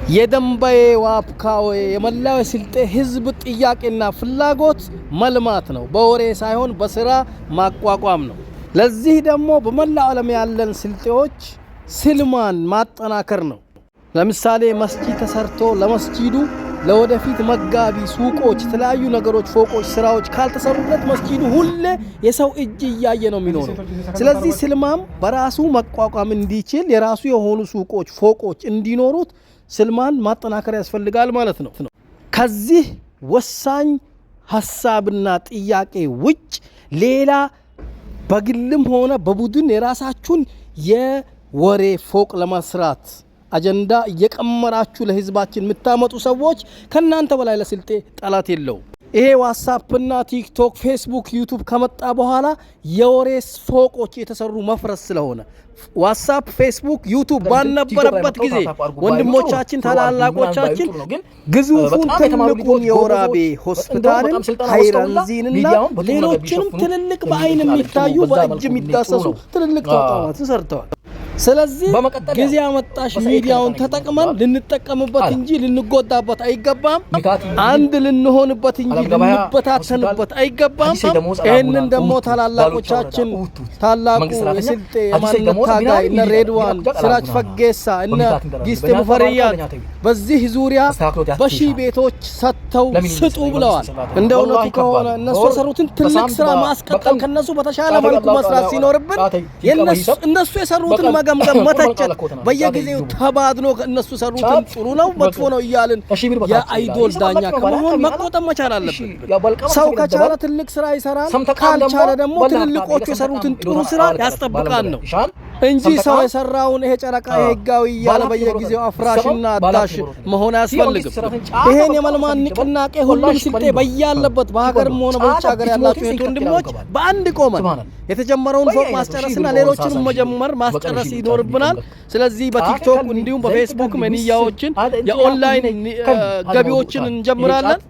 የደንበዬ ዋብካው የመላው ስልጤ ህዝብ ጥያቄና ፍላጎት መልማት ነው። በወሬ ሳይሆን በስራ ማቋቋም ነው። ለዚህ ደግሞ በመላው ዓለም ያለን ስልጤዎች ስልማን ማጠናከር ነው። ለምሳሌ መስጂድ ተሰርቶ ለመስጂዱ ለወደፊት መጋቢ ሱቆች፣ የተለያዩ ነገሮች፣ ፎቆች፣ ስራዎች ካልተሰሩለት መስጂዱ ሁሌ የሰው እጅ እያየ ነው የሚኖረው። ስለዚህ ስልማም በራሱ መቋቋም እንዲችል የራሱ የሆኑ ሱቆች፣ ፎቆች እንዲኖሩት ስልማን ማጠናከር ያስፈልጋል ማለት ነው። ከዚህ ወሳኝ ሐሳብና ጥያቄ ውጭ ሌላ በግልም ሆነ በቡድን የራሳችሁን የወሬ ፎቅ ለመስራት አጀንዳ እየቀመራችሁ ለህዝባችን የምታመጡ ሰዎች ከናንተ በላይ ለስልጤ ጠላት የለው። ይሄ ዋትስአፕና ቲክቶክ፣ ፌስቡክ፣ ዩቲዩብ ከመጣ በኋላ የወሬ ፎቆች የተሰሩ መፍረስ ስለሆነ ዋትስአፕ፣ ፌስቡክ፣ ዩቲዩብ ባልነበረበት ጊዜ ወንድሞቻችን ታላላቆቻችን ግዙፉን ትልቁን የወራቤ ሆስፒታልን፣ ሃይራንዚንና ሌሎችንም ትልልቅ በአይን የሚታዩ በእጅ የሚዳሰሱ ትልልቅ ተቋማትን ሰርተዋል። ስለዚህ ጊዜ አመጣሽ ሚዲያውን ተጠቅመን ልንጠቀምበት እንጂ ልንጎዳበት አይገባም። አንድ ልንሆንበት እንጂ ልንበታተንበት አይገባም። ይህንን ደግሞ ታላላቆቻችን ታላቁ የስልጤ የማንነት ታጋይ እነ ሬድዋን፣ ሲራጅ ፈጌሳ፣ እነ ጊስቴ ሙፈሪያን በዚህ ዙሪያ በሺህ ቤቶች ሰጥተው ስጡ ብለዋል። እንደ እውነቱ ከሆነ እነሱ የሰሩትን ትልቅ ስራ ማስቀጠል ከነሱ በተሻለ መልኩ መስራት ሲኖርብን እነሱ የሰሩትን መገምገም፣ መተቸት፣ በየጊዜው ተባድኖ እነሱ ሰሩትን ጥሩ ነው መጥፎ ነው እያልን የአይዶል ዳኛ ከመሆን መቆጠብ መቻል አለብን። ሰው ከቻለ ትልቅ ስራ ይሰራል፣ ካልቻለ ደግሞ ትልልቆቹ የሰሩትን ጥሩ ስራ ያስጠብቃል ነው እንጂ ሰው የሰራውን ይሄ ጨረቃ ህጋዊ እያለ በየጊዜው አፍራሽና አዳሽ መሆን አያስፈልግም። ይሄን የመልማን ንቅናቄ ሁሉም ስልጤ በያለበት በሀገርም ሆነ በውጭ ሀገር ያላችሁ ወንድሞች በአንድ ቆመን የተጀመረውን ፎቅ ማስጨረስና ሌሎችንም መጀመር ማስጨረስ ይኖርብናል። ስለዚህ በቲክቶክ እንዲሁም በፌስቡክ መንያዎችን የኦንላይን ገቢዎችን እንጀምራለን።